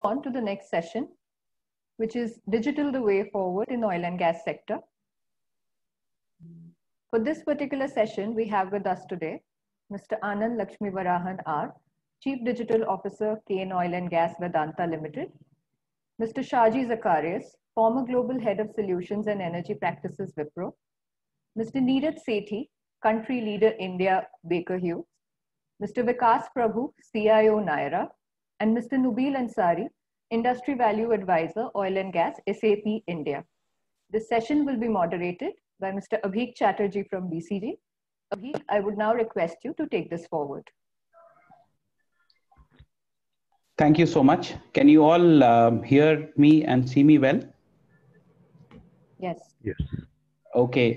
On to the next session, which is Digital the Way Forward in Oil and Gas Sector. For this particular session, we have with us today Mr. Anand Lakshmivarahan R, Chief Digital Officer, Kane Oil and Gas Vedanta Limited, Mr. Shaji Zacharias, former Global Head of Solutions and Energy Practices Wipro, Mr. Neeraj Sethi, Country Leader India Baker Hughes, Mr. Vikas Prabhu, CIO Naira, and Mr. Nubil Ansari, Industry Value Advisor, Oil and Gas, SAP India. This session will be moderated by Mr. Abhik Chatterjee from BCG. Abhik, I would now request you to take this forward. Thank you so much. Can you all hear me and see me well? Yes. Yes. Okay.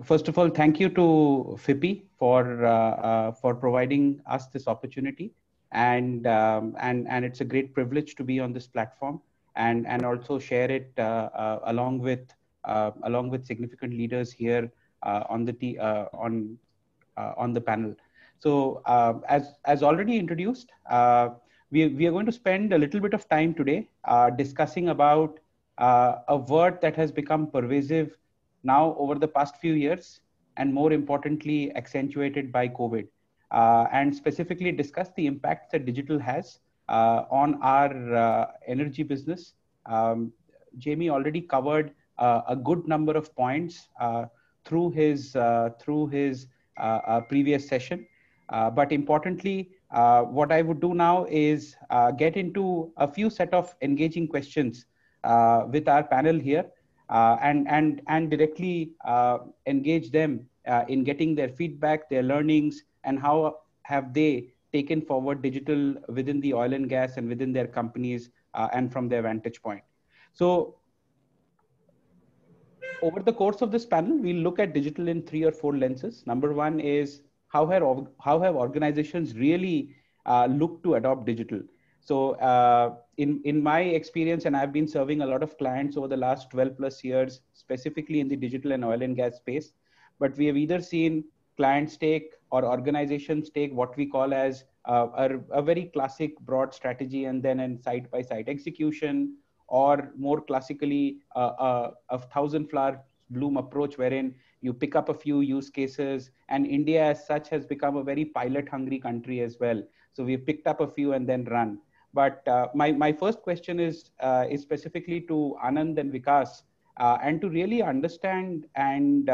First of all, thank you to FIPI for providing us this opportunity, and it's a great privilege to be on this platform and also share it along with significant leaders here on the panel. So as already introduced, we are going to spend a little bit of time today discussing about a word that has become pervasive now over the past few years, and more importantly, accentuated by COVID, and specifically discuss the impact that digital has on our energy business. Jamie already covered a good number of points through his previous session. But importantly, what I would do now is get into a few set of engaging questions with our panel here, and directly engage them in getting their feedback, their learnings, and how have they taken forward digital within the oil and gas and within their companies and from their vantage point. So over the course of this panel, we'll look at digital in 3 or 4 lenses. Number one is how have organizations really looked to adopt digital? So in my experience, and I've been serving a lot of clients over the last 12 plus years, specifically in the digital and oil and gas space, but we have either seen clients take or organizations take what we call as a very classic broad strategy and then in side-by-side execution, or more classically a 1,000-flower bloom approach wherein you pick up a few use cases, and India as such has become a very pilot-hungry country as well. So we've picked up a few and then run. But my first question is specifically to Anand and Vikas, and to really understand and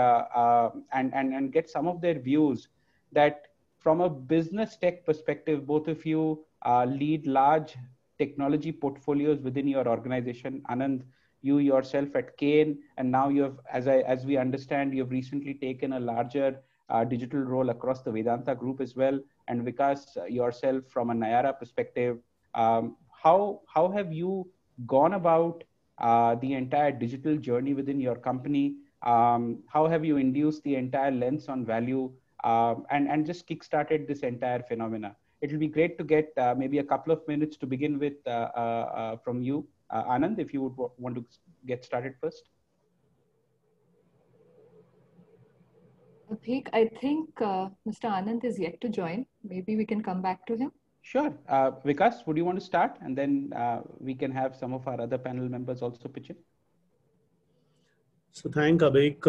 get some of their views that from a business tech perspective, both of you lead large technology portfolios within your organization. Anand, you yourself at Kane, and now you have, as we understand, you have recently taken a larger digital role across the Vedanta group as well. And Vikas, yourself from a Naira perspective, how have you gone about the entire digital journey within your company? How have you induced the entire lens on value and just kickstarted this entire phenomena? It will be great to get maybe a couple of minutes to begin with from you. Anand, if you would want to get started first. Abhik, I think Mr. Anand is yet to join. Maybe we can come back to him. Sure. Vikas, would you want to start? And then we can have some of our other panel members also pitch in. So thank Abhik.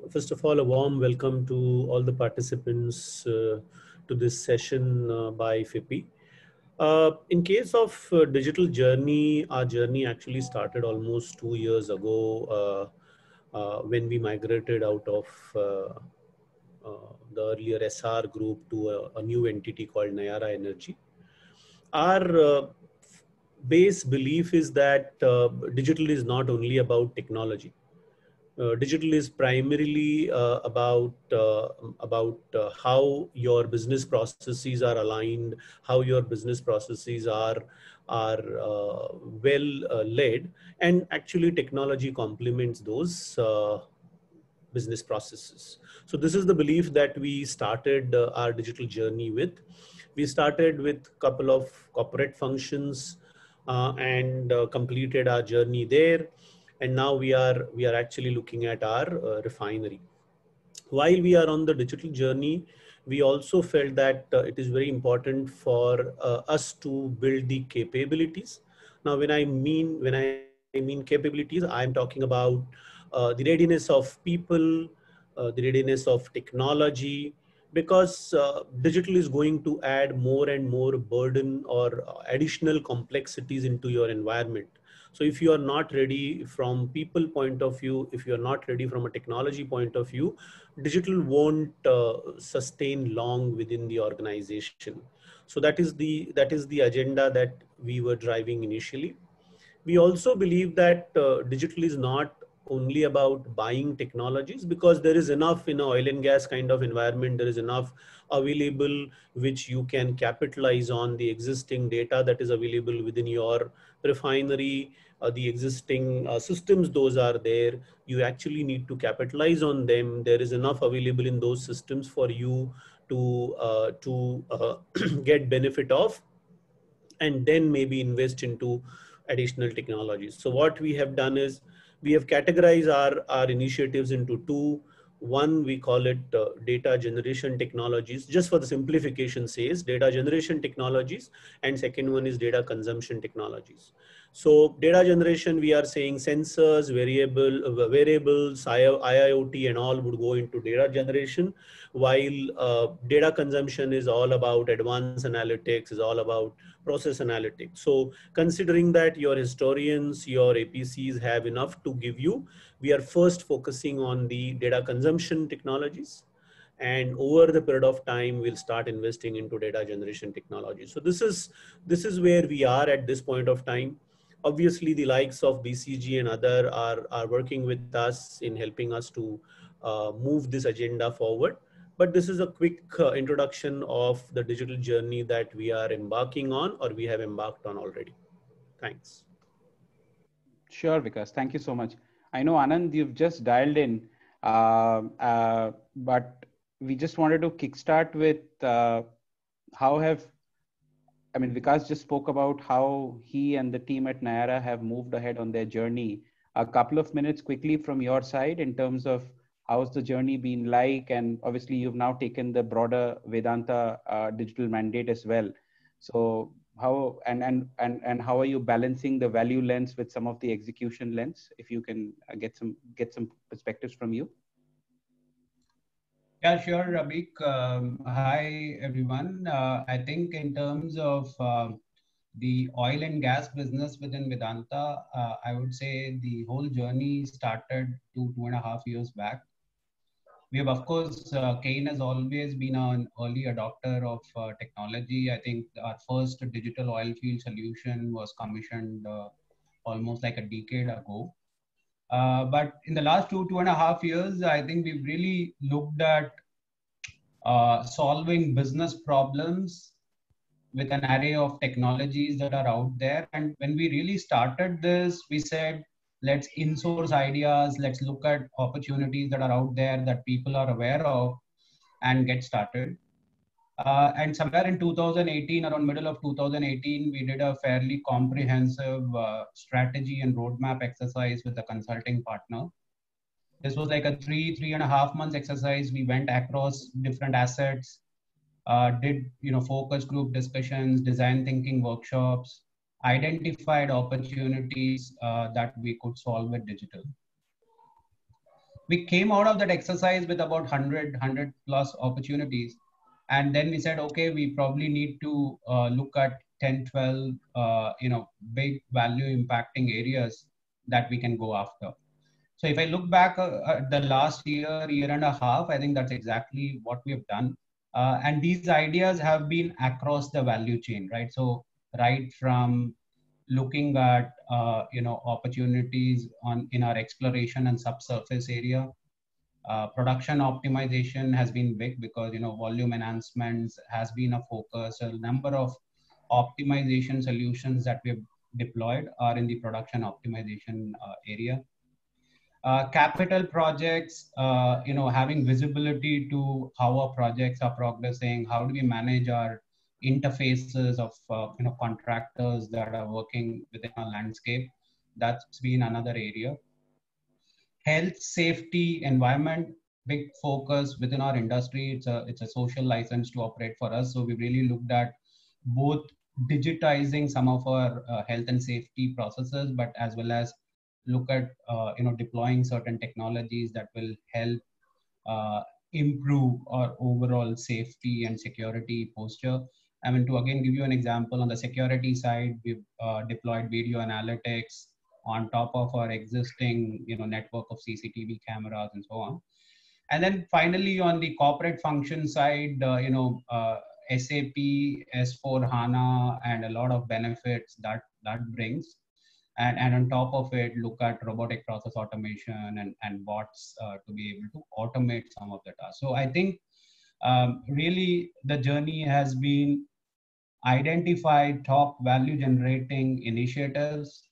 First of all, a warm welcome to all the participants to this session by FIPI. In case of digital journey, our journey actually started almost 2 years ago when we migrated out of the earlier SR group to a new entity called Naira Energy. Our base belief is that digital is not only about technology. Digital is primarily about how your business processes are aligned, how your business processes are well led, and actually technology complements those business processes. So this is the belief that we started our digital journey with. We started with a couple of corporate functions and completed our journey there. And now we are actually looking at our refinery. While we are on the digital journey, we also felt that it is very important for us to build the capabilities Now, when I mean capabilities, I'm talking about the readiness of people, the readiness of technology, because digital is going to add more and more burden or additional complexities into your environment. So if you are not ready from people point of view, if you are not ready from a technology point of view, digital won't sustain long within the organization. So that is the agenda that we were driving initially. We also believe that digital is not only about buying technologies, because there is enough in an oil and gas kind of environment, there is enough available which you can capitalize on, the existing data that is available within your refinery, the existing systems, those are there. You actually need to capitalize on them. There is enough available in those systems for you to get benefit of, and then maybe invest into additional technologies. So what we have done is we have categorized our initiatives into two. One, we call it data generation technologies, just for the simplification says data generation technologies, and second one is data consumption technologies. So data generation, we are saying sensors, variables, IIoT and all would go into data generation, while data consumption is all about advanced analytics, is all about process analytics. So considering that your historians, your APCs have enough to give you, we are first focusing on the data consumption technologies. And over the period of time, we'll start investing into data generation technology. So this is where we are at this point of time. Obviously, the likes of BCG and other are working with us in helping us to move this agenda forward. But this is a quick introduction of the digital journey that we are embarking on, or we have embarked on already. Thanks. Sure, Vikas. Thank you so much. I know, Anand, you've just dialed in, but we just wanted to kickstart with Vikas just spoke about how he and the team at Nayara have moved ahead on their journey. A couple of minutes quickly from your side in terms of how's the journey been like, and obviously you've now taken the broader Vedanta digital mandate as well. So how and how are you balancing the value lens with some of the execution lens? If you can get some perspectives from you. Yeah, sure, Rabik. Hi, everyone. I think in terms of the oil and gas business within Vedanta, I would say the whole journey started 2.5 years back. We have, of course, Kane has always been an early adopter of technology. I think our first digital oil field solution was commissioned almost like a decade ago. But in the last 2.5 years, I think we've really looked at solving business problems with an array of technologies that are out there. And when we really started this, we said, let's in-source ideas, let's look at opportunities that are out there that people are aware of and get started. And somewhere in 2018, around middle of 2018, we did a fairly comprehensive strategy and roadmap exercise with a consulting partner. This was like a 3.5 months exercise. We went across different assets, did focus group discussions, design thinking workshops, identified opportunities that we could solve with digital. We came out of that exercise with about 100 plus opportunities. And then we said, okay, we probably need to look at 10, 12, big value impacting areas that we can go after. So if I look back at the last year and a half, I think that's exactly what we have done. And these ideas have been across the value chain, right? So right from looking at opportunities in our exploration and subsurface area, production optimization has been big because volume enhancements has been a focus. A number of optimization solutions that we have deployed are in the production optimization area. Capital projects, having visibility to how our projects are progressing, how do we manage our interfaces of contractors that are working within our landscape. That's been another area. Health, safety, environment, big focus within our industry. It's a social license to operate for us. So we really looked at both digitizing some of our health and safety processes, but as well as look at deploying certain technologies that will help improve our overall safety and security posture. I mean, to again give you an example, on the security side, we've deployed video analytics on top of our existing network of CCTV cameras and so on. And then finally, on the corporate function side, SAP, S4 HANA, and a lot of benefits that brings. And on top of it, look at robotic process automation and bots to be able to automate some of the tasks. So I think really the journey has been identify top value generating initiatives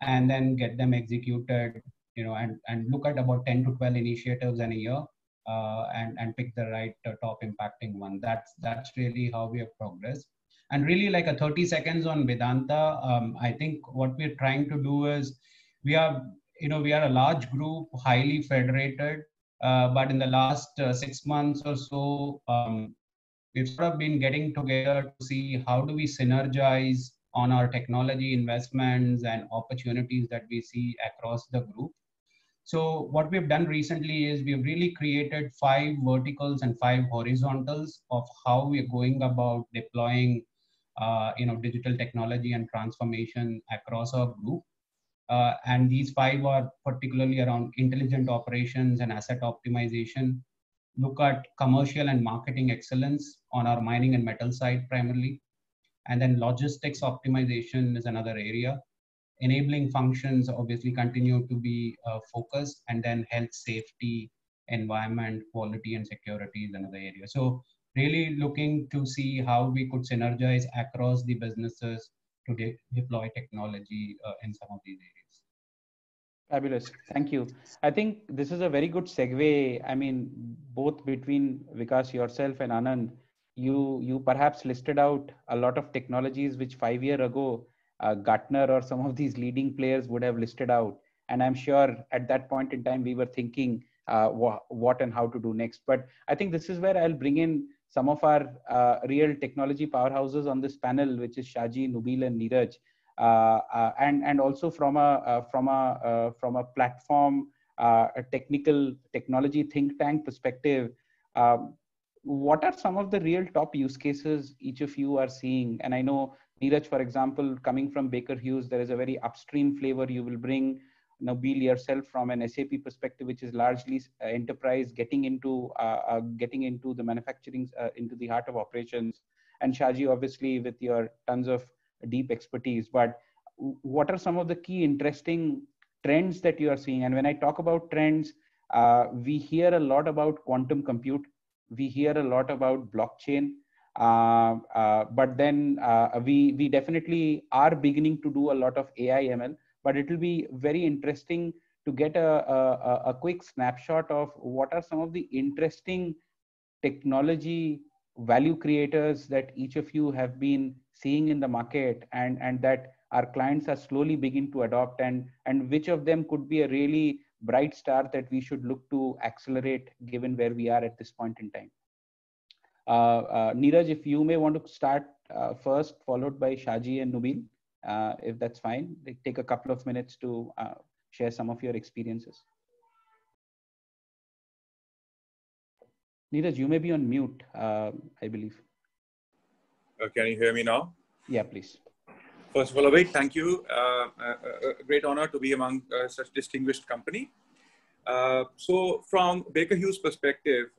and then get them executed, and look at about 10 to 12 initiatives in a year, and pick the right top impacting one. That's really how we have progressed. And really, like a 30 seconds on Vedanta, I think what we're trying to do is we are a large group, highly federated, but in the last 6 months or so, we've sort of been getting together to see how do we synergize on our technology investments and opportunities that we see across the group. So what we've done recently is we've really created 5 verticals and 5 horizontals of how we're going about deploying digital technology and transformation across our group. And these 5 are particularly around intelligent operations and asset optimization, look at commercial and marketing excellence on our mining and metal side primarily, and then logistics optimization is another area. Enabling functions obviously continue to be focused, and then health, safety, environment, quality, and security is another area. So really looking to see how we could synergize across the businesses to deploy technology in some of these areas. Fabulous. Thank you. I think this is a very good segue. I mean, both between Vikas, yourself, and Anand, you perhaps listed out a lot of technologies which 5 years ago, Gartner or some of these leading players would have listed out. And I'm sure at that point in time, we were thinking what and how to do next. But I think this is where I'll bring in some of our real technology powerhouses on this panel, which is Shaji, Nubil, and Neeraj. And also from a platform, a technology think tank perspective, what are some of the real top use cases each of you are seeing? And I know Neeraj, for example, coming from Baker Hughes, there is a very upstream flavor you will bring. Nubil, yourself from an SAP perspective, which is largely enterprise, getting into the manufacturing, into the heart of operations, and Shaji, obviously, with your tons of deep expertise. But what are some of the key interesting trends that you are seeing? And when I talk about trends, we hear a lot about quantum compute, we hear a lot about blockchain, but then we definitely are beginning to do a lot of AI ML. But it will be very interesting to get a quick snapshot of what are some of the interesting technology value creators that each of you have been seeing in the market, and that our clients are slowly beginning to adopt, and which of them could be a really bright star that we should look to accelerate given where we are at this point in time. Neeraj, if you may want to start first, followed by Shaji and Nubil, if that's fine. Take a couple of minutes to share some of your experiences. Neeraj, you may be on mute, I believe. Can you hear me now? Yeah, please. First of all, Abhay, thank you. A great honor to be among such distinguished company. So from Baker Hughes perspective,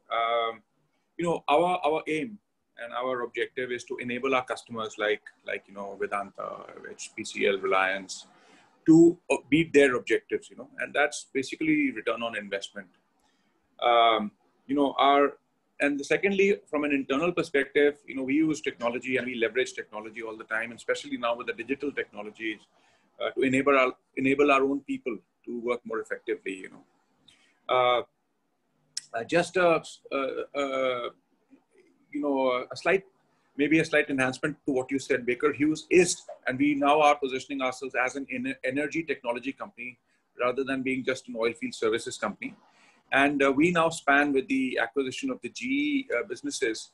our aim and our objective is to enable our customers like Vedanta, HPCL, Reliance, to beat their objectives, and that's basically return on investment. And secondly, from an internal perspective, we use technology and we leverage technology all the time, and especially now with the digital technologies, to enable our own people to work more effectively. Just a slight enhancement to what you said. Baker Hughes is, and we now are positioning ourselves as an energy technology company rather than being just an oil field services company. And we now span with the acquisition of the GE businesses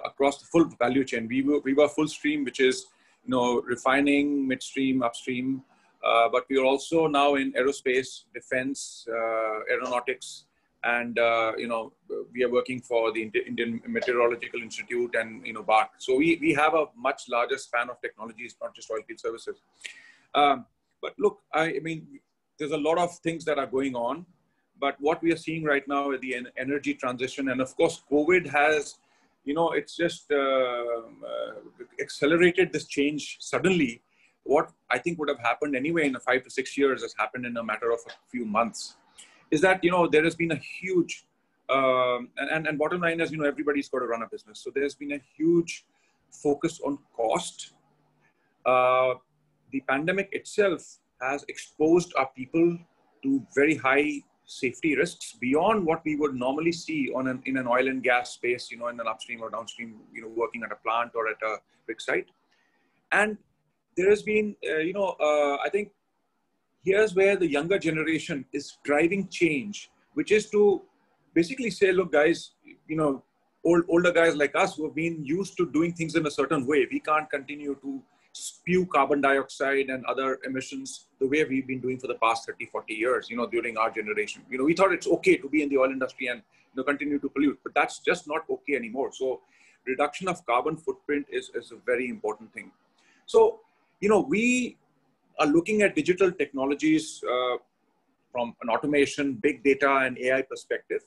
across the full value chain. We were full stream, which is refining, midstream, upstream. But we are also now in aerospace, defense, aeronautics, and we are working for the Indian Meteorological Institute and BARC. So we have a much larger span of technologies, not just oilfield services. But look, I mean, there's a lot of things that are going on. But what we are seeing right now is the energy transition, and of course, COVID has, it's just accelerated this change suddenly. What I think would have happened anyway in 5 to 6 years has happened in a matter of a few months. Is that, there has been a huge, and bottom line is, everybody's got to run a business. So there's been a huge focus on cost. The pandemic itself has exposed our people to very high safety risks beyond what we would normally see in an oil and gas space, in an upstream or downstream, working at a plant or at a rig site. And there has been, I think here's where the younger generation is driving change, which is to basically say, look, guys, older guys like us who have been used to doing things in a certain way, we can't continue to spew carbon dioxide and other emissions the way we've been doing for the past 30, 40 years, during our generation. We thought it's okay to be in the oil industry and continue to pollute, but that's just not okay anymore. So reduction of carbon footprint is a very important thing. So, we are looking at digital technologies from an automation, big data and AI perspective,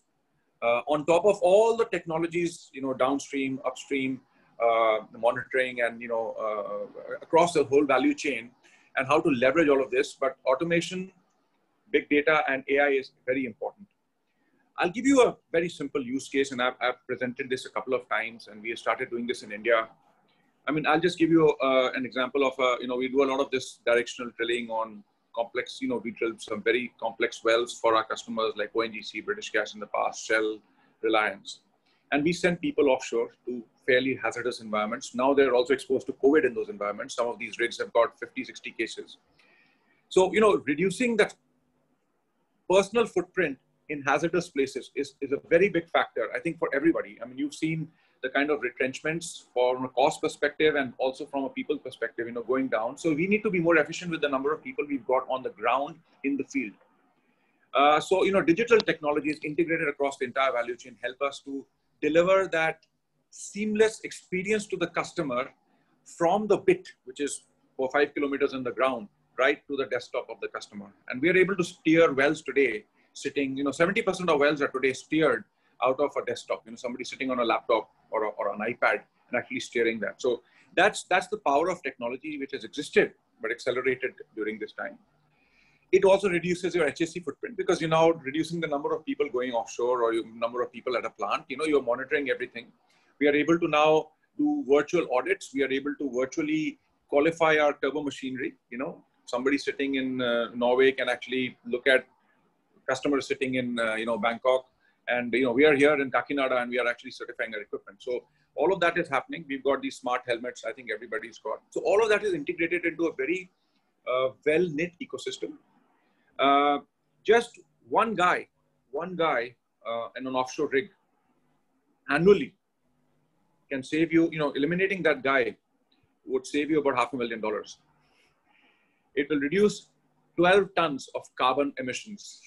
on top of all the technologies, downstream, upstream, the monitoring and, across the whole value chain, and how to leverage all of this. But automation, big data and AI is very important. I'll give you a very simple use case, and I've presented this a couple of times, and we have started doing this in India. I mean, I'll just give you an example of, we do a lot of this directional drilling on complex, we drilled some very complex wells for our customers like ONGC, British Gas in the past, Shell, Reliance. And we send people offshore to fairly hazardous environments. Now they're also exposed to COVID in those environments. Some of these rigs have got 50, 60 cases. So, reducing that personal footprint in hazardous places is a very big factor, I think, for everybody. I mean, you've seen the kind of retrenchments from a cost perspective and also from a people perspective, going down. So we need to be more efficient with the number of people we've got on the ground in the field. So, digital technologies integrated across the entire value chain help us to deliver that seamless experience to the customer from the bit, which is 4 or 5 kilometers in the ground, right to the desktop of the customer. And we are able to steer wells today sitting, 70% of wells are today steered out of a desktop, somebody sitting on a laptop or an iPad and actually steering that. So that's the power of technology, which has existed, but accelerated during this time. It also reduces your HSE footprint because you're now reducing the number of people going offshore or your number of people at a plant. You're monitoring everything. We are able to now do virtual audits. We are able to virtually qualify our turbo machinery. Somebody sitting in Norway can actually look at customers sitting in, Bangkok. And, we are here in Kakinada and we are actually certifying our equipment. So all of that is happening. We've got these smart helmets. I think everybody's got. So all of that is integrated into a very well-knit ecosystem. Just one guy in an offshore rig annually can save you, eliminating that guy would save you about $500,000. It will reduce 12 tons of carbon emissions.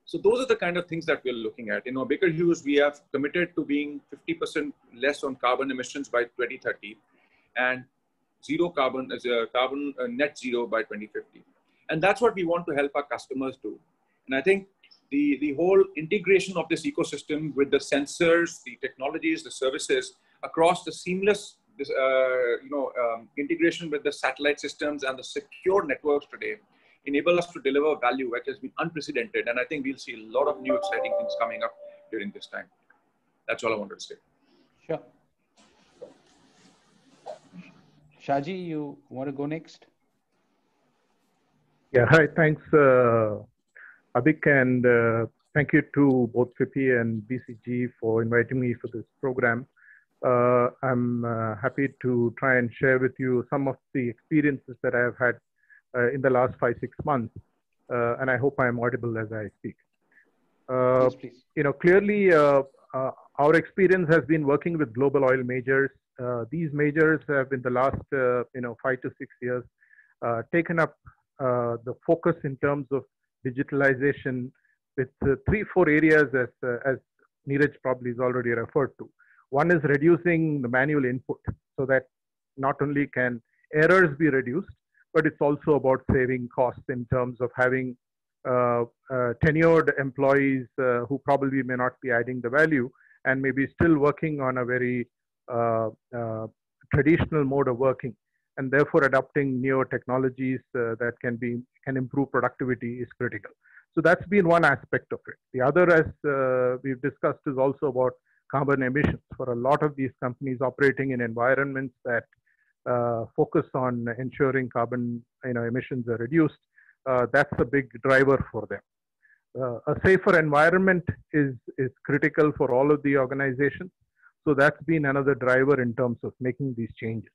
So those are the kind of things that we're looking at. Baker Hughes, we have committed to being 50% less on carbon emissions by 2030 and zero carbon as a net zero by 2050. And that's what we want to help our customers do. And I think the whole integration of this ecosystem with the sensors, the technologies, the services across the seamless, integration with the satellite systems and the secure networks today enable us to deliver value which has been unprecedented. And I think we'll see a lot of new exciting things coming up during this time. That's all I wanted to say. Sure. Shaji, you want to go next? Yeah, hi, thanks, Abhik, and thank you to both FIPI and BCG for inviting me for this program. I'm happy to try and share with you some of the experiences that I have had in the last 5-6 months, and I hope I am audible as I speak. Yes, please. Clearly, our experience has been working with global oil majors these measures have in the last 5 to 6 years taken up the focus in terms of digitalization with 3-4 areas as Neeraj probably has already referred to. One is reducing the manual input so that not only can errors be reduced, but it's also about saving costs in terms of having tenured employees who probably may not be adding the value and maybe still working on a very traditional mode of working, and therefore adopting newer technologies that can improve productivity is critical. So that's been one aspect of it. The other, as we've discussed, is also about carbon emissions. For a lot of these companies operating in environments that focus on ensuring carbon emissions are reduced, that's a big driver for them. A safer environment is critical for all of the organizations. So that's been another driver in terms of making these changes.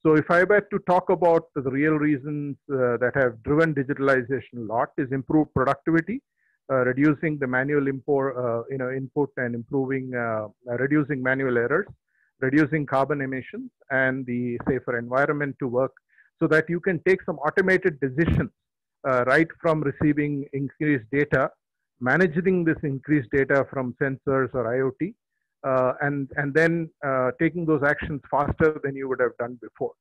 So if I were to talk about the real reasons that have driven digitalization a lot is improved productivity, reducing the manual input and improving, reducing manual errors, reducing carbon emissions, and the safer environment to work so that you can take some automated decisions right from receiving increased data, managing this increased data from sensors or IoT, and then taking those actions faster than you would have done before.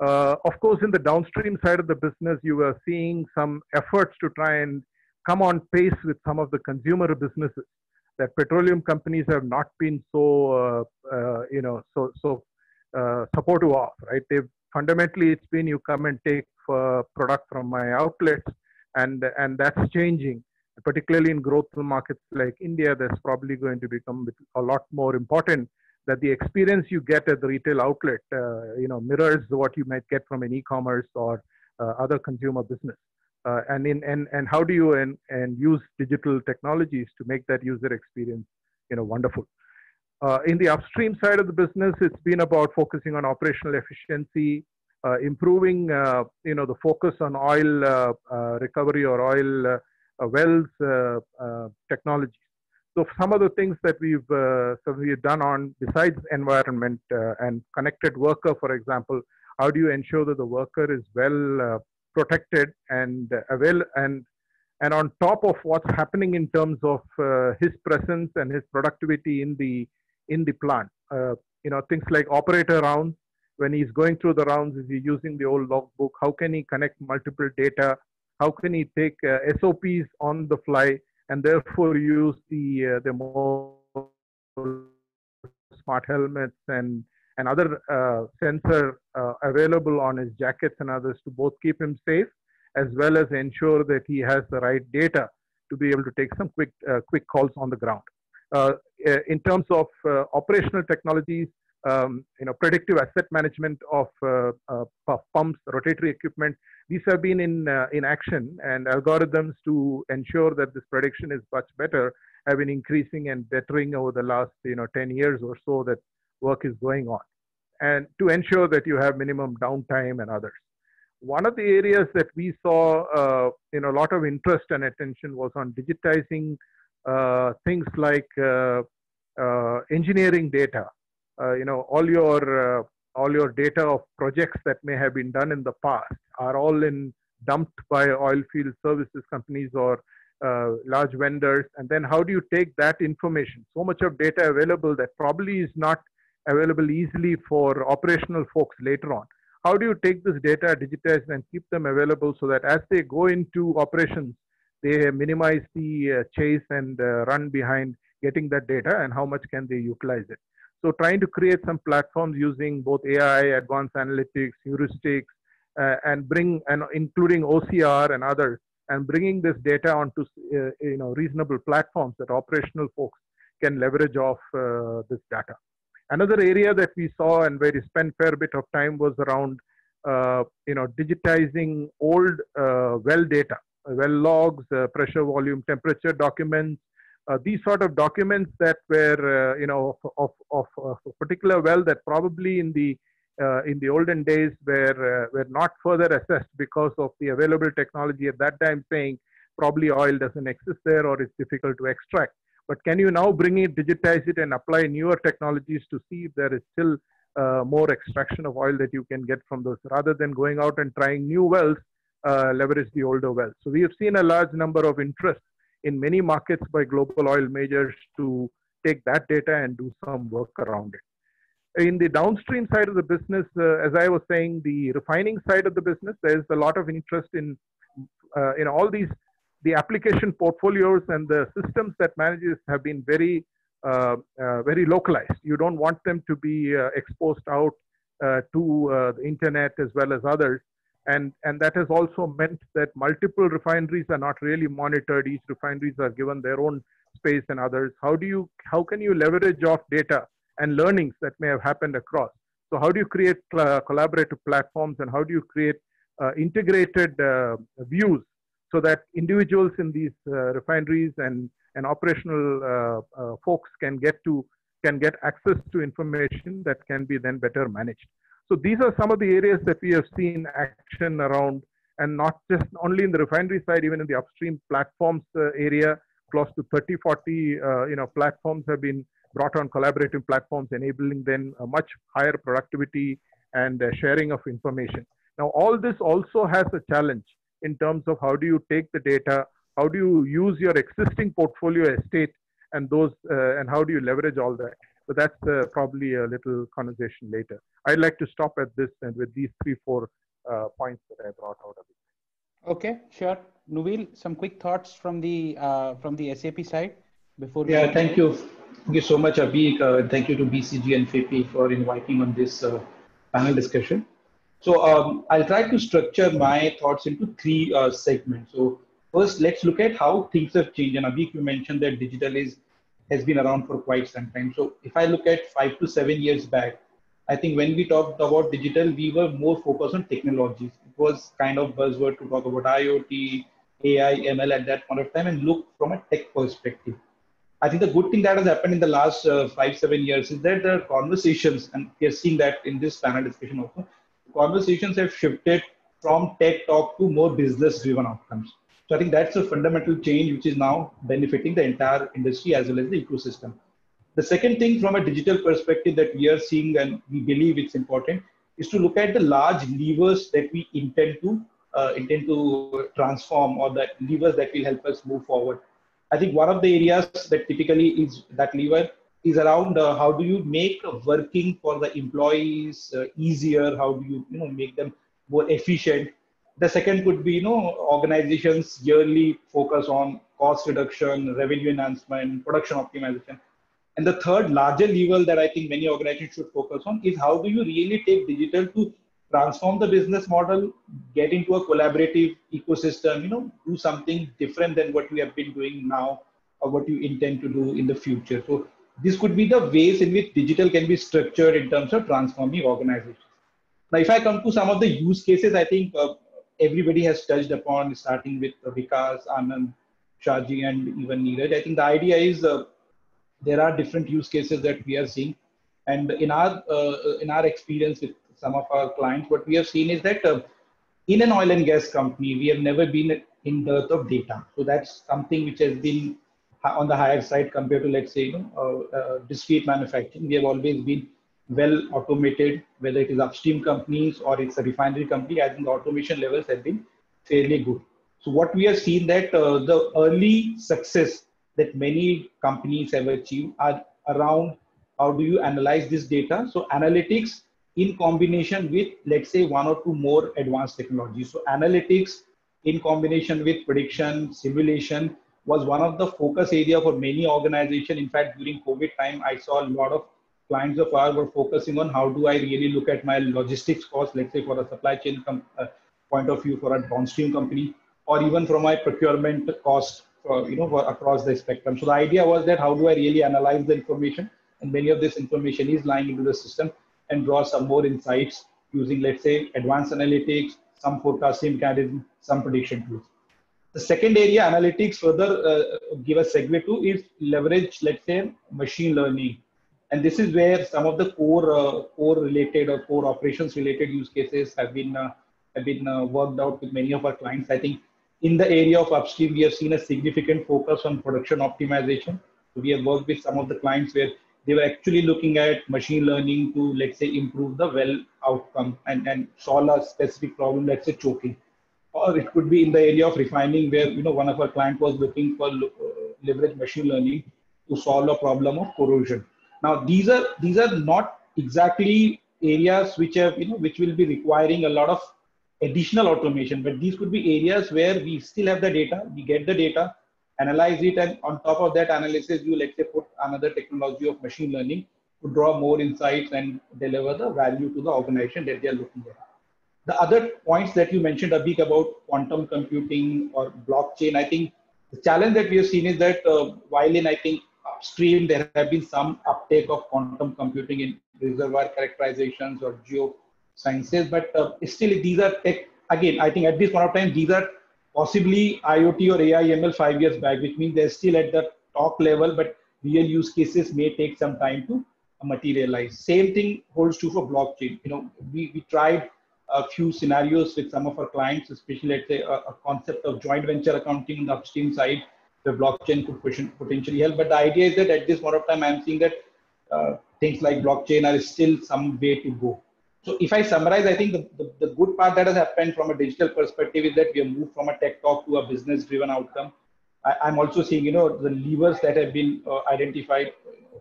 Of course, in the downstream side of the business, you are seeing some efforts to try and come on pace with some of the consumer businesses that petroleum companies have not been so supportive of, right? They've fundamentally, it's been you come and take product from my outlets, and that's changing. Particularly in growth markets like India, that's probably going to become a lot more important, that the experience you get at the retail outlet, mirrors what you might get from an e-commerce or other consumer business. And how do you use digital technologies to make that user experience, wonderful. In the upstream side of the business, it's been about focusing on operational efficiency, improving, the focus on oil recovery or oil wells technologies. So some of the things that we've done on besides environment and connected worker, for example, how do you ensure that the worker is well protected and on top of what's happening in terms of his presence and his productivity in the plant. Things like operator rounds. When he's going through the rounds, is he using the old logbook? How can he connect multiple data? How can he take SOPs on the fly and therefore use the more smart helmets and other sensor available on his jackets and others to both keep him safe as well as ensure that he has the right data to be able to take some quick calls on the ground. In terms of operational technologies, predictive asset management of pumps, rotatory equipment, these have been in action, and algorithms to ensure that this prediction is much better have been increasing and bettering over the last 10 years or so that work is going on, and to ensure that you have minimum downtime and others. One of the areas that we saw a lot of interest and attention was on digitizing things like engineering data. All your data of projects that may have been done in the past are all dumped by oil field services companies or large vendors. And then how do you take that information? So much of data available that probably is not available easily for operational folks later on. How do you take this data, digitize and keep them available so that as they go into operations, they minimize the chase and run behind getting that data, and how much can they utilize it? So trying to create some platforms using both AI, advanced analytics, heuristics, and including OCR and others, and bringing this data onto reasonable platforms that operational folks can leverage off this data. Another area that we saw and where we spent a fair bit of time was around digitizing old well data, well logs, pressure, volume, temperature documents. These sort of documents that were, of a particular well that probably in the olden days were not further assessed because of the available technology at that time saying probably oil doesn't exist there or it's difficult to extract. But can you now bring it, digitize it, and apply newer technologies to see if there is still more extraction of oil that you can get from those, rather than going out and trying new wells, leverage the older wells. So we have seen a large number of interest in many markets by global oil majors to take that data and do some work around it. In the downstream side of the business, as I was saying, the refining side of the business, there is a lot of interest in all these, the application portfolios and the systems that manages have been very localized. You don't want them to be exposed out to the internet as well as others. And that has also meant that multiple refineries are not really monitored. Each refineries are given their own space and others. How can you leverage off data and learnings that may have happened across? So how do you create collaborative platforms, and how do you create integrated views so that individuals in these refineries and operational folks can get access to information that can be then better managed. So these are some of the areas that we have seen action around, and not just only in the refinery side, even in the upstream platforms area, close to 30, 40 platforms have been brought on, collaborative platforms, enabling then a much higher productivity and sharing of information. Now, all this also has a challenge in terms of how do you take the data, how do you use your existing portfolio estate and those, and how do you leverage all that? So that's probably a little conversation later. I'd like to stop at this and with these 3-4 points that I brought out of it. Okay, sure. Nuvil, some quick thoughts from the SAP side before we... Yeah, thank you. Thank you so much, Abhi. Thank you to BCG and FIPI for inviting on this panel discussion. So I'll try to structure my thoughts into 3 segments. So first, let's look at how things have changed. And Abhi, you mentioned that digital has been around for quite some time. So if I look at 5 to 7 years back, I think when we talked about digital, we were more focused on technologies. It was kind of buzzword to talk about IoT, AI, ML at that point of time and look from a tech perspective. I think the good thing that has happened in the last 5-7 years is that the conversations, and we are seeing that in this panel discussion also, conversations have shifted from tech talk to more business-driven outcomes. So I think that's a fundamental change which is now benefiting the entire industry as well as the ecosystem. The second thing from a digital perspective that we are seeing and we believe it's important is to look at the large levers that we intend to transform, or the levers that will help us move forward. I think one of the areas that typically is that lever is around how do you make working for the employees easier? How do you make them more efficient? The second could be organizations yearly focus on cost reduction, revenue enhancement, production optimization. And the third larger level that I think many organizations should focus on is how do you really take digital to transform the business model, get into a collaborative ecosystem, do something different than what we have been doing now or what you intend to do in the future. So this could be the ways in which digital can be structured in terms of transforming organizations. Now, if I come to some of the use cases, I think everybody has touched upon, starting with Vikas, Anand, Shaji, and even Neeraj. I think the idea is there are different use cases that we are seeing. And in our experience with some of our clients, what we have seen is that in an oil and gas company, we have never been in dearth of data. So that's something which has been on the higher side compared to, let's say, discrete manufacturing. We have always been well automated, whether it is upstream companies or it's a refinery company. I think the automation levels have been fairly good. So what we have seen that the early success that many companies have achieved are around how do you analyze this data. So analytics in combination with, let's say, 1 or 2 more advanced technologies. So analytics in combination with prediction, simulation was one of the focus area for many organizations. In fact, during COVID time, I saw a lot of clients of ours were focusing on how do I really look at my logistics cost, let's say for a supply chain point of view for a downstream company, or even from my procurement cost, for across the spectrum. So the idea was that how do I really analyze the information, and many of this information is lying into the system, and draw some more insights using, let's say, advanced analytics, some forecasting mechanism, some prediction tools. The second area, analytics, further give a segue to is leverage, let's say, machine learning. And this is where some of the core related or core operations related use cases have been worked out with many of our clients. I think in the area of upstream, we have seen a significant focus on production optimization. So we have worked with some of the clients where They were actually looking at machine learning to, let's say, improve the well outcome and solve a specific problem, let's say choking. Or it could be in the area of refining where, one of our client was looking for leverage machine learning to solve a problem of corrosion. Now, these are not exactly areas which have, which will be requiring a lot of additional automation, but these could be areas where we still have the data, we get the data, analyze it, and on top of that analysis, you, let's say, put another technology of machine learning to draw more insights and deliver the value to the organization that they are looking at. The other points that you mentioned, Abhik, about quantum computing or blockchain, I think the challenge that we have seen is that while in, I think, upstream, there have been some uptake of quantum computing in reservoir characterizations or geosciences, but still these are tech, again, I think at this point of time, these are possibly IoT or AI ML 5 years back, which means they're still at the talk level, but real use cases may take some time to materialize. Same thing holds true for blockchain. We tried a few scenarios with some of our clients, especially let's say a concept of joint venture accounting on the upstream side, where blockchain could potentially help. But the idea is that at this point of time, I'm seeing that things like blockchain are still some way to go. So if I summarize, I think the good part that has happened from a digital perspective is that we have moved from a tech talk to a business driven outcome. I'm also seeing, the levers that have been identified.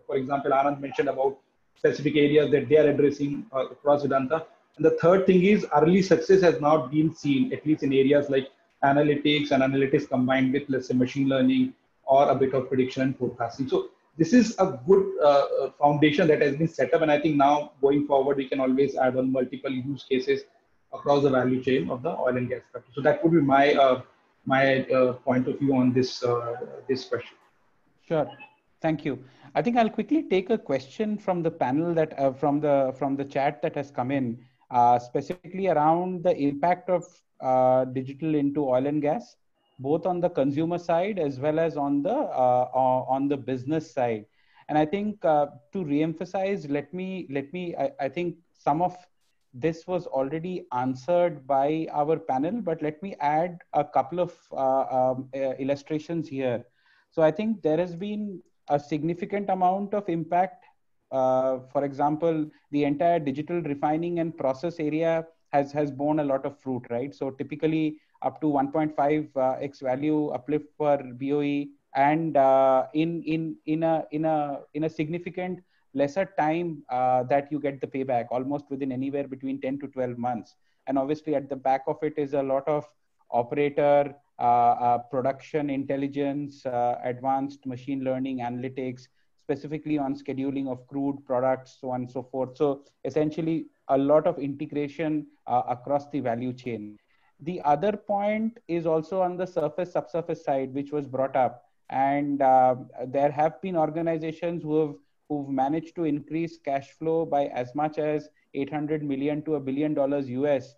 For example, Anand mentioned about specific areas that they are addressing across Vedanta. And the third thing is early success has now been seen, at least in areas like analytics and analytics combined with, let's say, machine learning or a bit of prediction and forecasting. So this is a good foundation that has been set up. And I think now going forward, we can always add on multiple use cases across the value chain of the oil and gas sector. So that would be my point of view on this question. Sure. Thank you. I think I'll quickly take a question from the panel that from the chat that has come in, specifically around the impact of digital into oil and gas, both on the consumer side as well as on the business side. And I think to reemphasize, I think some of this was already answered by our panel, but let me add a couple of illustrations here. So I think there has been a significant amount of impact. For example, the entire digital refining and process area has borne a lot of fruit, right? So typically up to 1.5x value uplift per BOE, and in a significant lesser time that you get the payback, almost within anywhere between 10 to 12 months. And obviously at the back of it is a lot of operator production intelligence, advanced machine learning analytics, specifically on scheduling of crude products, so on and so forth. So essentially a lot of integration across the value chain. The other point is also on the surface subsurface side, which was brought up. And there have been organizations who've managed to increase cash flow by as much as 800 million to $1 billion US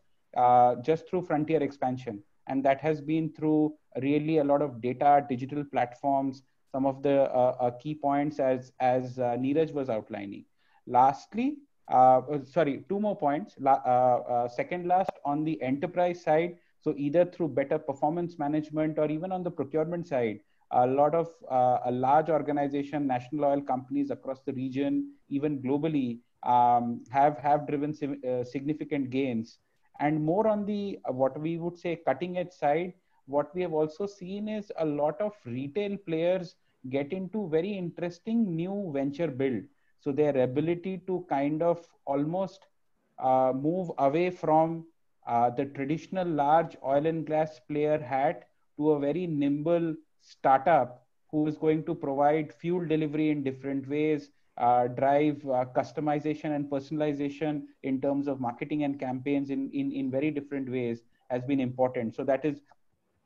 just through frontier expansion. And that has been through really a lot of data, digital platforms, some of the key points as Neeraj was outlining. Lastly, sorry, two more points. Second last, on the enterprise side, so either through better performance management or even on the procurement side, a lot of a large organization, national oil companies across the region, even globally, have driven significant gains. And more on the what we would say cutting edge side, what we have also seen is a lot of retail players get into very interesting new venture build. So their ability to kind of almost move away from the traditional large oil and gas player hat to a very nimble startup who is going to provide fuel delivery in different ways, drive customization and personalization in terms of marketing and campaigns in very different ways has been important. So that is,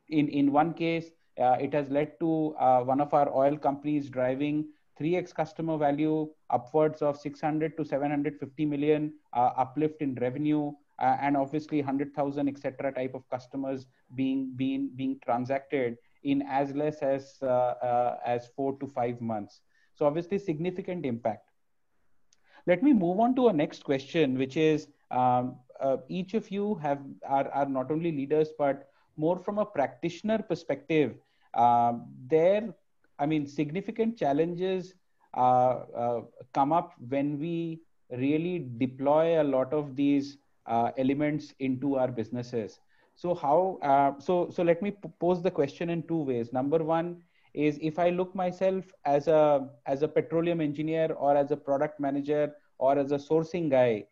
in one case, it has led to one of our oil companies driving 3x customer value, upwards of 600 to 750 million uplift in revenue, and obviously 100,000 etc. type of customers being transacted in as less as 4 to 5 months. So obviously significant impact. Let me move on to our next question, which is each of you are not only leaders, but more from a practitioner perspective. Significant challenges come up when we really deploy a lot of these elements into our businesses. So so let me pose the question in two ways. Number one is, if I look myself as a petroleum engineer, or as a product manager, or as a sourcing guy,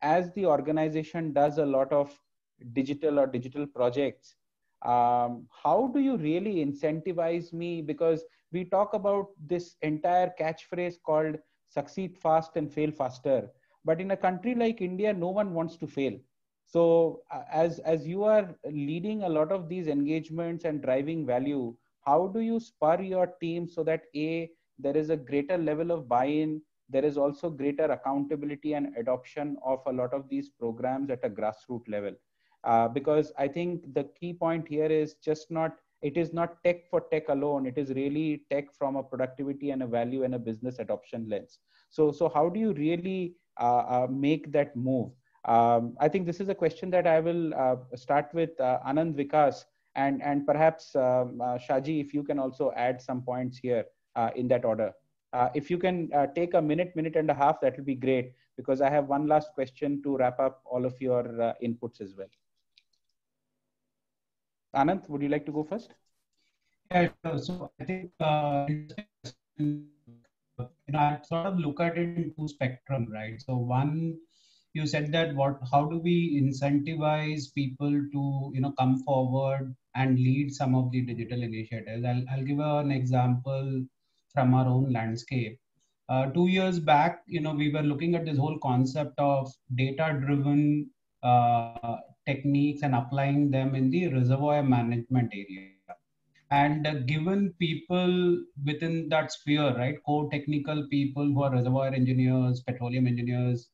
as the organization does a lot of digital projects, how do you really incentivize me? Because we talk about this entire catchphrase called succeed fast and fail faster, but in a country like India, no one wants to fail. So as you are leading a lot of these engagements and driving value, how do you spur your team so that there is a greater level of buy-in, there is also greater accountability and adoption of a lot of these programs at a grassroots level? Because I think the key point here is it is not tech for tech alone. It is really tech from a productivity and a value and a business adoption lens. So how do you really make that move? I think this is a question that I will start with Anand, Vikas, and perhaps Shaji, if you can also add some points here in that order. If you can take a minute and a half, that will be great, because I have one last question to wrap up all of your inputs as well. Anand, would you like to go first? Yeah, sure. So I think I sort of look at it in two spectrum, right? So one, you said that how do we incentivize people to come forward and lead some of the digital initiatives? I'll give an example from our own landscape. 2 years back, we were looking at this whole concept of data-driven techniques and applying them in the reservoir management area. And given people within that sphere, right, core technical people who are reservoir engineers, petroleum engineers,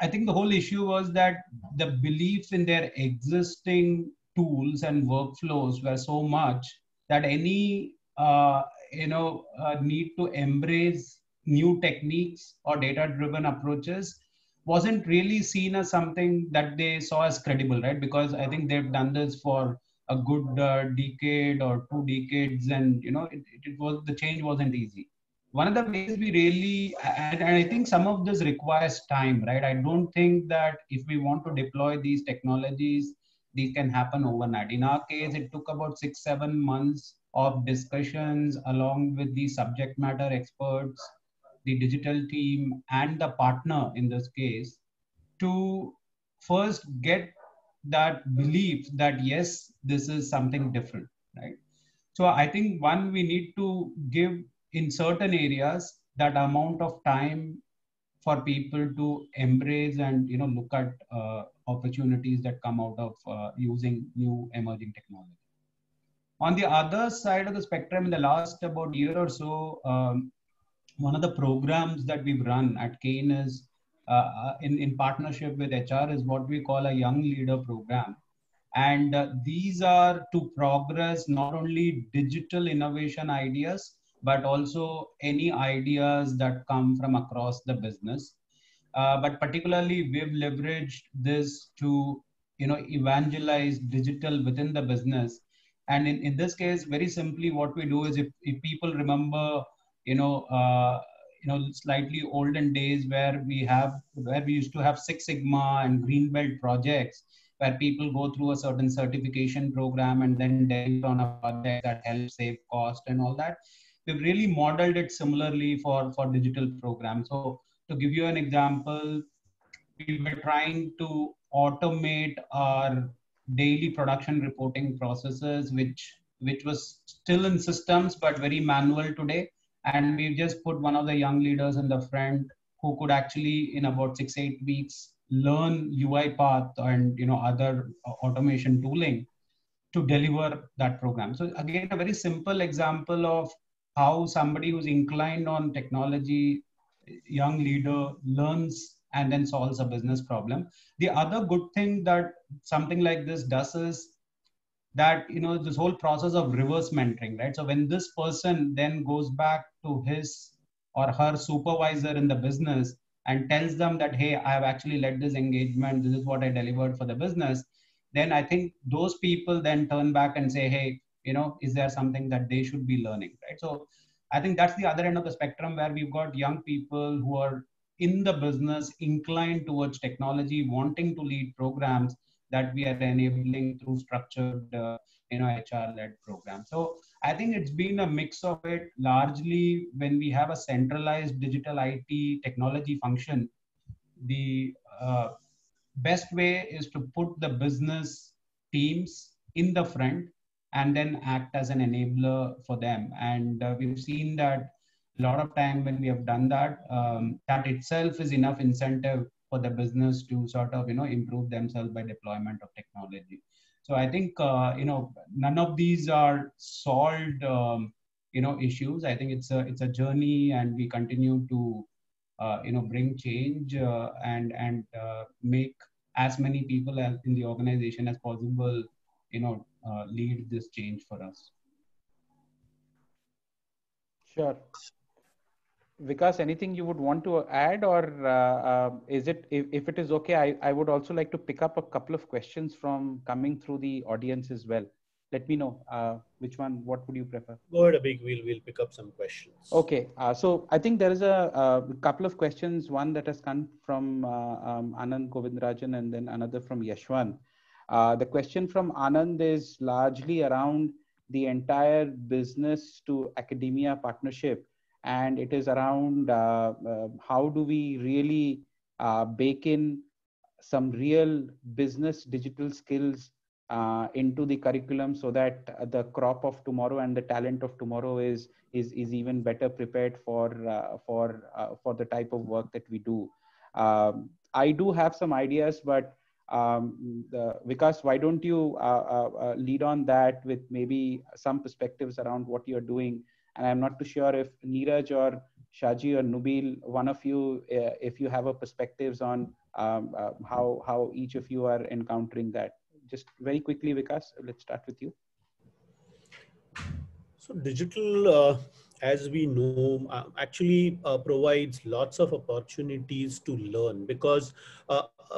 I think the whole issue was that the belief in their existing tools and workflows were so much that any need to embrace new techniques or data-driven approaches wasn't really seen as something that they saw as credible, right? Because I think they've done this for a good decade or 2 decades, and the change wasn't easy. One of the ways we really, and I think some of this requires time, right? I don't think that if we want to deploy these technologies, these can happen overnight. In our case, it took about 6-7 months of discussions along with the subject matter experts, the digital team, and the partner in this case, to first get that belief that yes, this is something different, right? So I think one, we need to give in certain areas that amount of time for people to embrace and look at opportunities that come out of using new emerging technology. On the other side of the spectrum, in the last about year or so, one of the programs that we've run at Kane is in partnership with HR is what we call a young leader program. And these are to progress not only digital innovation ideas, but also any ideas that come from across the business. But particularly, we've leveraged this to evangelize digital within the business. And in this case, very simply, what we do is, if people remember, slightly olden days where we used to have Six Sigma and Green Belt projects, where people go through a certain certification program and then deliver on a project that helps save cost and all that. We've really modeled it similarly for digital programs. So to give you an example, we were trying to automate our daily production reporting processes, which was still in systems, but very manual today. And we've just put one of the young leaders in the front who could actually, in about 6-8 weeks, learn UiPath and other automation tooling to deliver that program. So again, a very simple example of how somebody who's inclined on technology, young leader, learns and then solves a business problem. The other good thing that something like this does is that this whole process of reverse mentoring, right? So when this person then goes back to his or her supervisor in the business and tells them that, hey, I have actually led this engagement, this is what I delivered for the business, then I think those people then turn back and say, hey, is there something that they should be learning, right? So I think that's the other end of the spectrum, where we've got young people who are in the business, inclined towards technology, wanting to lead programs that we are enabling through structured, HR-led programs. So I think it's been a mix of it. Largely, when we have a centralized digital IT technology function, the best way is to put the business teams in the front and then act as an enabler for them. And we've seen that a lot of time when we have done that, that itself is enough incentive for the business to sort of, improve themselves by deployment of technology. So I think, none of these are solved, issues. I think it's a journey, and we continue to, bring change and make as many people as in the organization as possible, lead this change for us. Sure. Vikas, anything you would want to add, or is it, if it is okay, I would also like to pick up a couple of questions from coming through the audience as well. Let me know which one, what would you prefer? Go ahead, Abhik, we'll pick up some questions. Okay, so I think there is a couple of questions, one that has come from Anand Govindrajan and then another from Yashwan. The question from Anand is largely around the entire business to academia partnership. And it is around how do we really bake in some real business digital skills into the curriculum, so that the crop of tomorrow and the talent of tomorrow is even better prepared for the type of work that we do. I do have some ideas, but Vikas, why don't you lead on that with maybe some perspectives around what you're doing? And I'm not too sure if Neeraj or Shaji or Nubil, one of you, if you have a perspectives on how each of you are encountering that. Just very quickly, Vikas, let's start with you. So digital, as we know, actually provides lots of opportunities to learn, because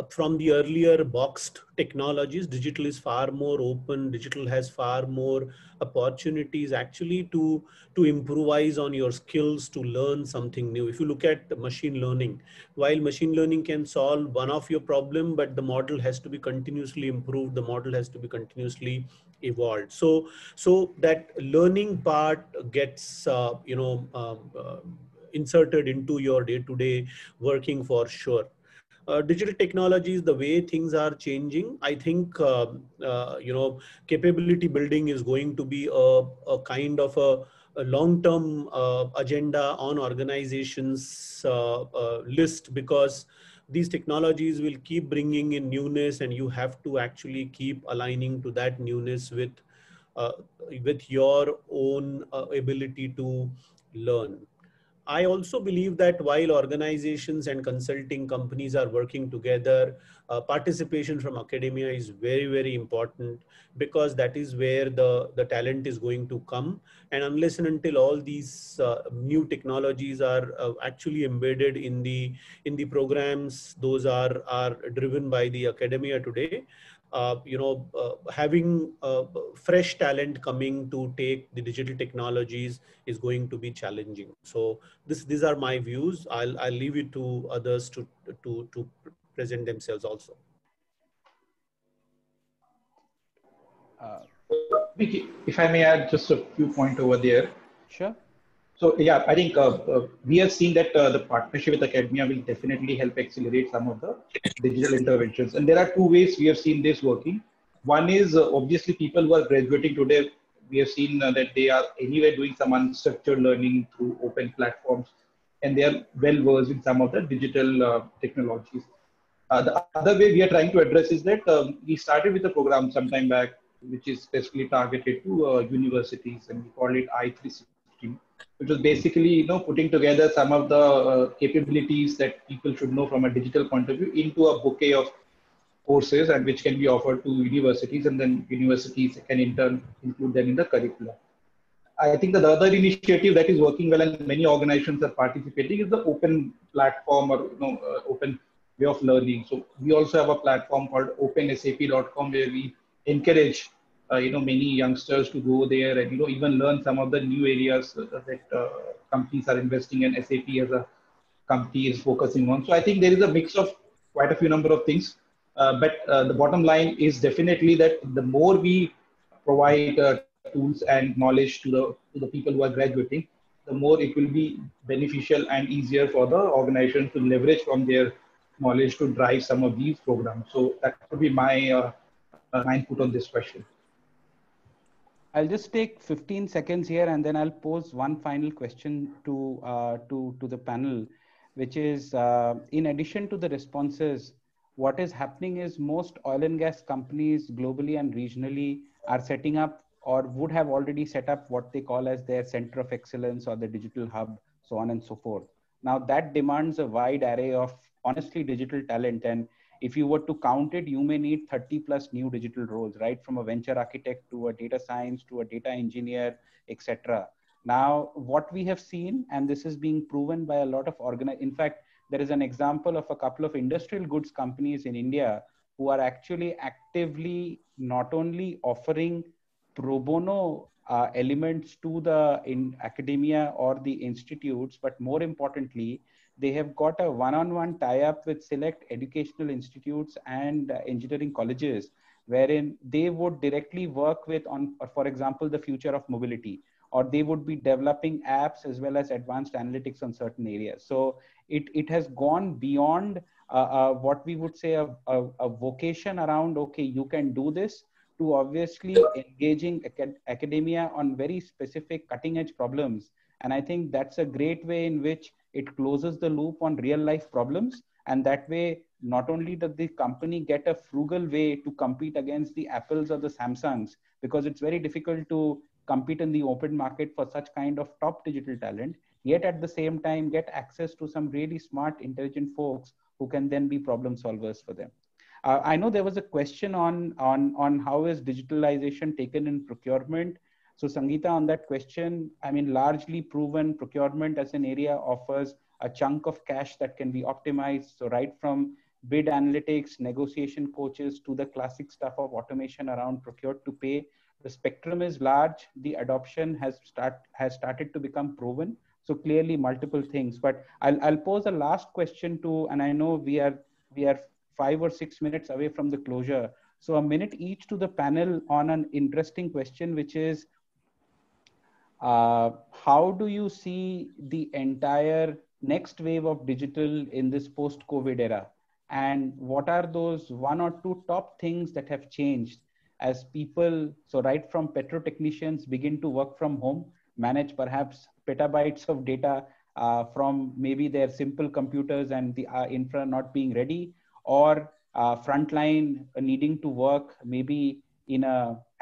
from the earlier boxed technologies, digital is far more open. Digital has far more opportunities actually to improvise on your skills, to learn something new. If you look at machine learning, while machine learning can solve one of your problem, but the model has to be continuously improved. The model has to be continuously evolved. So that learning part gets, inserted into your day-to-day working for sure. Digital technologies, the way things are changing, I think, capability building is going to be a kind of a long-term agenda on organizations list, because these technologies will keep bringing in newness, and you have to actually keep aligning to that newness with your own ability to learn. I also believe that while organizations and consulting companies are working together, participation from academia is very, very important, because that is where the talent is going to come. And unless and until all these new technologies are actually embedded in the programs, those are driven by the academia today, having fresh talent coming to take the digital technologies is going to be challenging. So these are my views. I'll leave it to others to present themselves also. If I may add just a few points over there. Sure. So yeah, I think we have seen that the partnership with academia will definitely help accelerate some of the digital interventions. And there are two ways we have seen this working. One is obviously people who are graduating today, we have seen that they are anyway doing some unstructured learning through open platforms, and they are well versed in some of the digital technologies. The other way we are trying to address is that we started with a program sometime back, which is specifically targeted to universities, and we call it I360, which was basically putting together some of the capabilities that people should know from a digital point of view into a bouquet of courses, and which can be offered to universities, and then universities can in turn include them in the curriculum. I think that the other initiative that is working well and many organizations are participating is the open platform, or open way of learning. So we also have a platform called opensap.com, where we encourage many youngsters to go there and, even learn some of the new areas that companies are investing in. SAP as a company is focusing on. So I think there is a mix of quite a few number of things. But the bottom line is definitely that the more we provide tools and knowledge to the people who are graduating, the more it will be beneficial and easier for the organization to leverage from their knowledge to drive some of these programs. So that would be my input on this question. I'll just take 15 seconds here, and then I'll pose one final question to the panel, which is, in addition to the responses, what is happening is most oil and gas companies globally and regionally are setting up or would have already set up what they call as their center of excellence or the digital hub, so on and so forth. Now that demands a wide array of honestly digital talent, and if you were to count it, you may need 30 plus new digital roles, right? From a venture architect to a data science to a data engineer, etc. Now, what we have seen, and this is being proven by a lot of in fact, there is an example of a couple of industrial goods companies in India who are actually actively not only offering pro bono elements to the academia or the institutes, but more importantly, they have got a one-on-one tie-up with select educational institutes and engineering colleges, wherein they would directly work with on, for example, the future of mobility, or they would be developing apps as well as advanced analytics on certain areas. So it has gone beyond what we would say a vocation around, okay, you can do this, to obviously engaging academia on very specific cutting edge problems. And I think that's a great way in which it closes the loop on real life problems. And that way, not only does the company get a frugal way to compete against the Apples or the Samsungs, because it's very difficult to compete in the open market for such kind of top digital talent, yet at the same time get access to some really smart, intelligent folks who can then be problem solvers for them. I know there was a question on how is digitalization taken in procurement. So Sangeeta, on that question, I mean, largely proven procurement as an area offers a chunk of cash that can be optimized. So right from bid analytics, negotiation coaches to the classic stuff of automation around procure to pay, the spectrum is large. The adoption has started to become proven. So clearly multiple things, but I'll pose a last question to, and I know we are 5 or 6 minutes away from the closure. So a minute each to the panel on an interesting question, which is, how do you see the entire next wave of digital in this post-COVID era? And what are those 1 or 2 top things that have changed as people, so right from petrotechnicians begin to work from home, manage perhaps petabytes of data from maybe their simple computers and the infra not being ready, or frontline needing to work maybe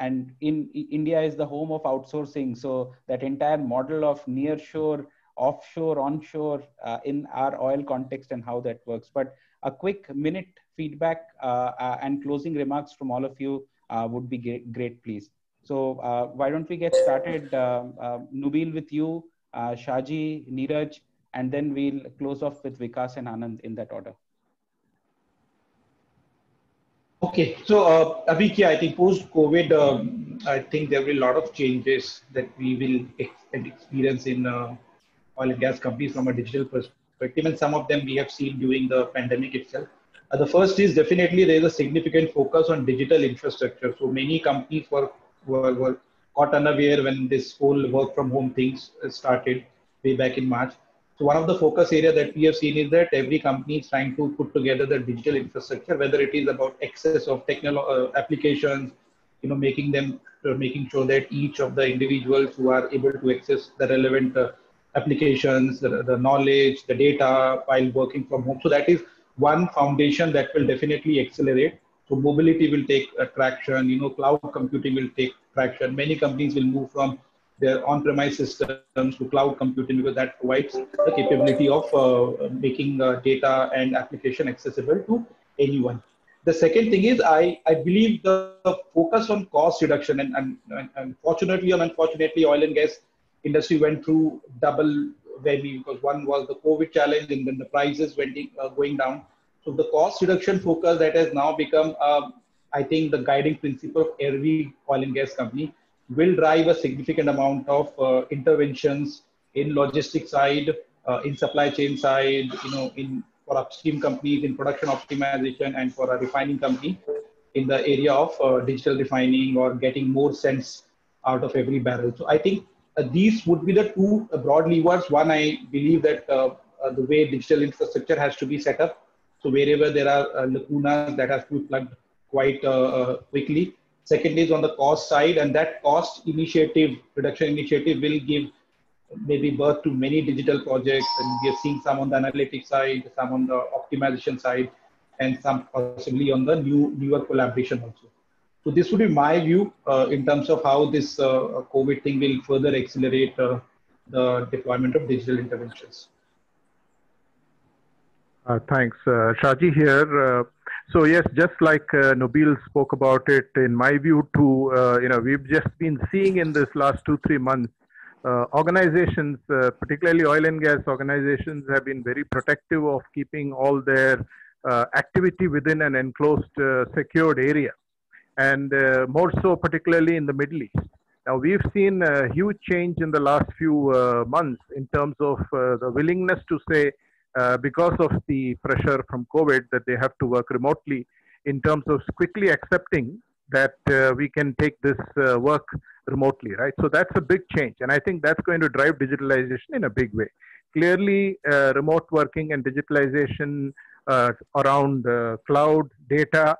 and in India is the home of outsourcing. So that entire model of nearshore, offshore, onshore in our oil context and how that works. But a quick minute feedback and closing remarks from all of you would be great, please. So why don't we get started, Nubil, with you, Shaji, Neeraj, and then we'll close off with Vikas and Anand in that order. Okay, so Abhik, I think post-COVID, I think there will be a lot of changes that we will experience in oil and gas companies from a digital perspective, and some of them we have seen during the pandemic itself. The first is definitely there is a significant focus on digital infrastructure. So many companies were caught unaware when this whole work from home things started way back in March. So one of the focus area that we have seen is that every company is trying to put together the digital infrastructure, whether it is about access of applications, making sure that each of the individuals who are able to access the relevant applications, the knowledge, the data while working from home. So that is one foundation that will definitely accelerate. So mobility will take traction, cloud computing will take traction. Many companies will move from their on-premise systems to cloud computing because that provides the capability of making data and application accessible to anyone. The second thing is, I believe the focus on cost reduction, and fortunately or unfortunately, oil and gas industry went through double whammy because one was the COVID challenge and then the prices went going down. So the cost reduction focus that has now become I think the guiding principle of every oil and gas company will drive a significant amount of interventions in logistics side, in supply chain side, for upstream companies in production optimization, and for a refining company in the area of digital refining or getting more cents out of every barrel. So I think these would be the two broad levers. One, I believe that the way digital infrastructure has to be set up. So wherever there are lacunas that have to be plugged quite quickly. Second is on the cost side, and that cost initiative, reduction initiative will give maybe birth to many digital projects, and we are seeing some on the analytics side, some on the optimization side, and some possibly on the newer collaboration also. So this would be my view in terms of how this COVID thing will further accelerate the deployment of digital interventions. Thanks. Shaji here. So yes, just like Nabil spoke about it, in my view too, we've just been seeing in this last 2-3 months, organizations, particularly oil and gas organizations, have been very protective of keeping all their activity within an enclosed, secured area, and more so particularly in the Middle East. Now, we've seen a huge change in the last few months in terms of the willingness to say, because of the pressure from COVID, that they have to work remotely, in terms of quickly accepting that we can take this work remotely, right? So that's a big change. And I think that's going to drive digitalization in a big way. Clearly, remote working and digitalization around cloud, data,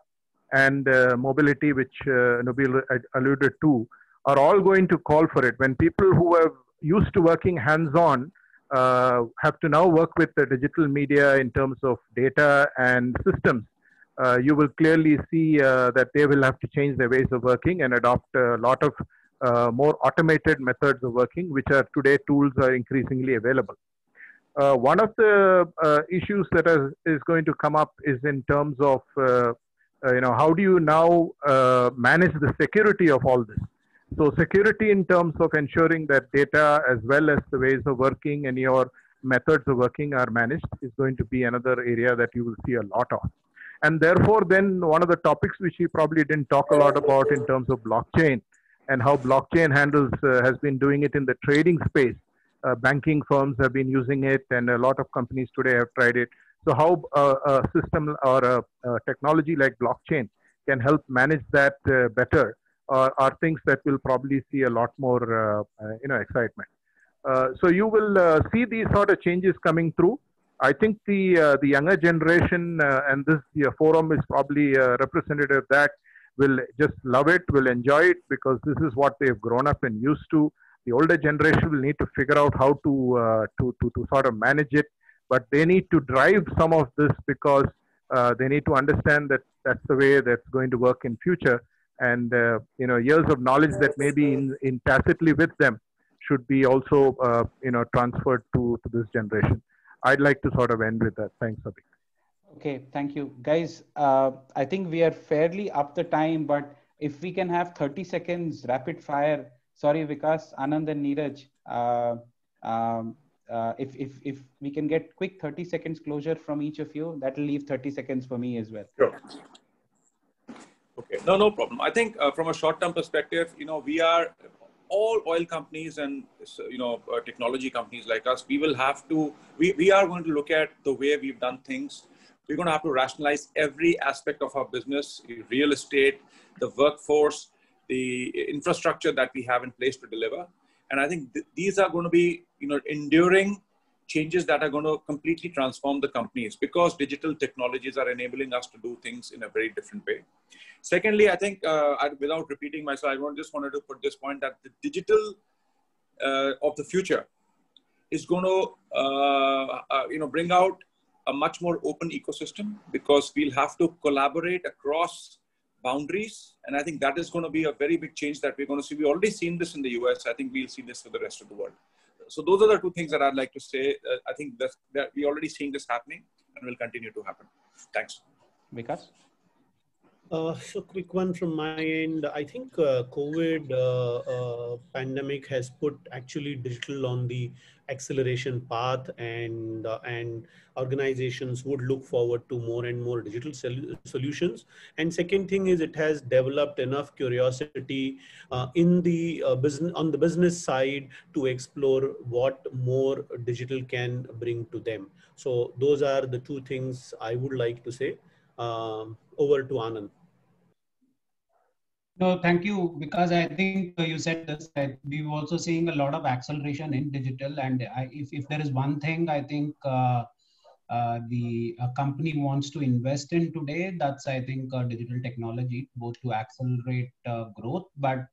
and mobility, which Nabil alluded to, are all going to call for it. When people who are used to working hands-on have to now work with the digital media in terms of data and systems, you will clearly see that they will have to change their ways of working and adopt a lot of more automated methods of working, which are today tools are increasingly available. One of the issues that is going to come up is in terms of how do you now manage the security of all this? So security in terms of ensuring that data as well as the ways of working and your methods of working are managed is going to be another area that you will see a lot of. And therefore, then one of the topics which we probably didn't talk a lot about in terms of blockchain and how blockchain handles has been doing it in the trading space. Banking firms have been using it, and a lot of companies today have tried it. So how a system or a technology like blockchain can help manage that better are things that will probably see a lot more excitement. So you will see these sort of changes coming through. I think the younger generation, and this forum is probably representative of that, will just love it, will enjoy it, because this is what they've grown up and used to. The older generation will need to figure out how to sort of manage it, but they need to drive some of this because they need to understand that that's the way that's going to work in future. And years of knowledge that may be in tacitly with them should be also transferred to this generation. I'd like to sort of end with that. Thanks, Abhi. Okay, thank you. Guys, I think we are fairly up the time, but if we can have 30 seconds rapid fire. Sorry, Vikas, Anand and Neeraj. If we can get quick 30 seconds closure from each of you, that will leave 30 seconds for me as well. Sure. Okay, no problem. I think from a short-term perspective, we are all oil companies and technology companies like us. We will have to. We are going to look at the way we've done things. We're going to have to rationalize every aspect of our business: real estate, the workforce, the infrastructure that we have in place to deliver. And I think these are going to be enduring changes that are going to completely transform the companies, because digital technologies are enabling us to do things in a very different way. Secondly, I think without repeating myself, I just wanted to put this point that the digital of the future is going to bring out a much more open ecosystem, because we'll have to collaborate across boundaries. And I think that is going to be a very big change that we're going to see. We've already seen this in the US. I think we'll see this for the rest of the world. So those are the two things that I'd like to say. I think that we're already seeing this happening and will continue to happen. Thanks. Vikas? So quick one from my end. I think COVID pandemic has put actually digital on the acceleration path, and organizations would look forward to more and more digital solutions. And second thing is it has developed enough curiosity in the business on the business side to explore what more digital can bring to them. So those are the two things I would like to say. Over to Anand. No, thank you. Because I think you said this, we're also seeing a lot of acceleration in digital. And if there is one thing I think the company wants to invest in today, that's I think digital technology, both to accelerate growth, but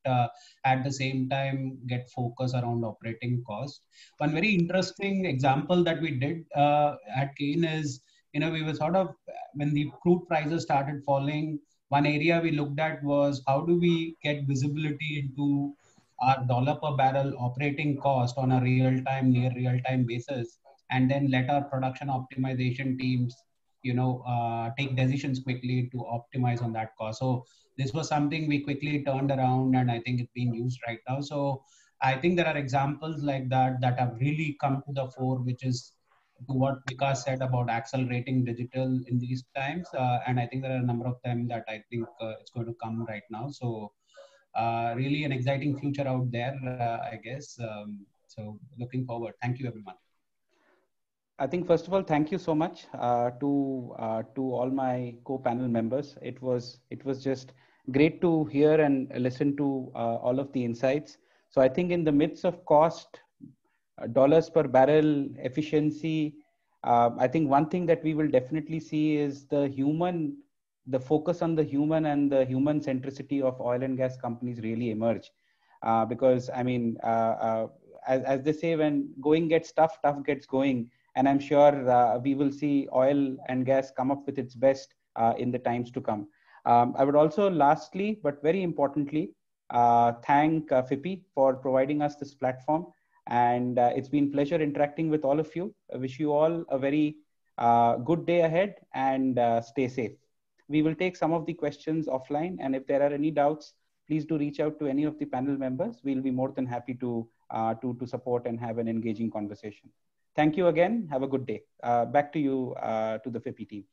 at the same time get focus around operating cost. One very interesting example that we did at Kane is, we were sort of, when the crude prices started falling, one area we looked at was how do we get visibility into our dollar per barrel operating cost on a real time, near real time basis, and then let our production optimization teams, take decisions quickly to optimize on that cost. So this was something we quickly turned around, and I think it's being used right now. So I think there are examples like that that have really come to the fore, which is to what Vikas said about accelerating digital in these times. And I think there are a number of them that I think it's going to come right now. So really an exciting future out there, I guess. So looking forward. Thank you, everyone. I think first of all, thank you so much to all my co-panel members. It was just great to hear and listen to all of the insights. So I think in the midst of cost, dollars per barrel, efficiency, I think one thing that we will definitely see is the focus on the human and the human centricity of oil and gas companies really emerge. Because I mean, as they say, when going gets tough, tough gets going. And I'm sure we will see oil and gas come up with its best in the times to come. I would also lastly, but very importantly, thank FIPI for providing us this platform. And it's been a pleasure interacting with all of you. I wish you all a very good day ahead, and stay safe. We will take some of the questions offline. And if there are any doubts, please do reach out to any of the panel members. We'll be more than happy to support and have an engaging conversation. Thank you again. Have a good day. Back to you, to the FIPI team.